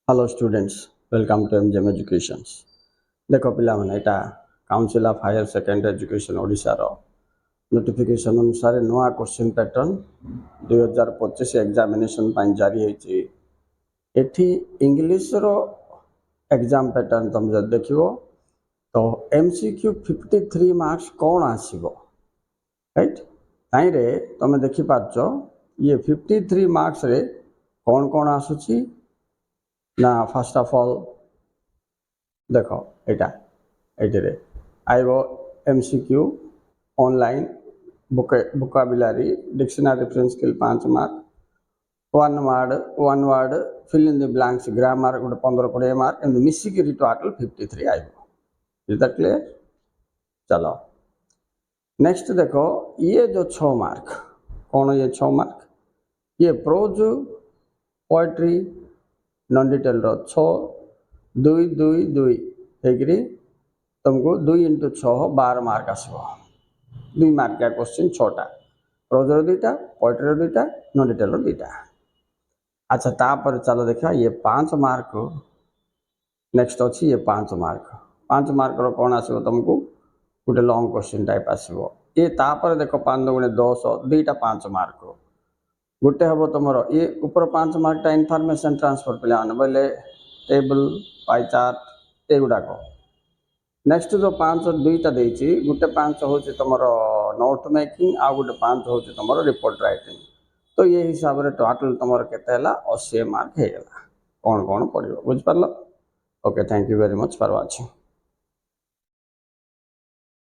Hello students welcome to एमजेम education. देख पिला यहाँ council of higher secondary education Odisha रो नोटिफिकेशन अनुसार नुआ क्वेश्चन पैटर्न 2025 एग्जामिनेशन जारी होती। एठी इंग्लिश रो एग्जाम पैटर्न तुम जब देखो तो एमसीक्यू 53 मार्क्स कौन आसीबो राइट ताइरे तुम देखि पारछ ये 53 मार्क्स रे कौन कौन आसुची ना फर्स्ट ऑफ ऑल देख ये आईब MCQ online vocabulary dictionary reference skill 5 mark one word fill in the blanks grammar गोटे 15-20 मार्क एम मिसिक टोटल 53 आईब। Is that clear? चलो नेक्स्ट देखो ये जो 6 मार्क कौन ये 6 मार्क ये प्रोज पोएट्री नॉन डिटेल रो 6 2 2 2 होगी तुमको 2 इंटू 6 12 मार्क आसो 2 मार्क का क्वेश्चन 6टा प्रोजर 2टा पोएट्री 2टा नॉन डिटेल 2टा। अच्छा तापर चलो देखा ये 5 मार्क नेक्स्ट अच्छी ये 5 मार्क रो कौन आसो तुमको गोटे लॉन्ग क्वेश्चन टाइप आसो ये तापर देख 5 गुणे 10 2टा 5 मार्क गोटे हम तुम ये ऊपर 5 मार्कटा इनफॉरमेशन ट्रांसफर पे बोले टेबल पाई चार्ट एगुड़ाक नेक्स्ट जो 5 2टा देती गोटे 5 हूँ तुम नोट मेकिंग आ गोटे 5 हूँ तुम रिपोर्ट राइटिंग तो ये हिसाब से टोटल तुम के 80 मार्क होगा कौन कौन पड़ो बुझिपार। Okay thank you very much for watching.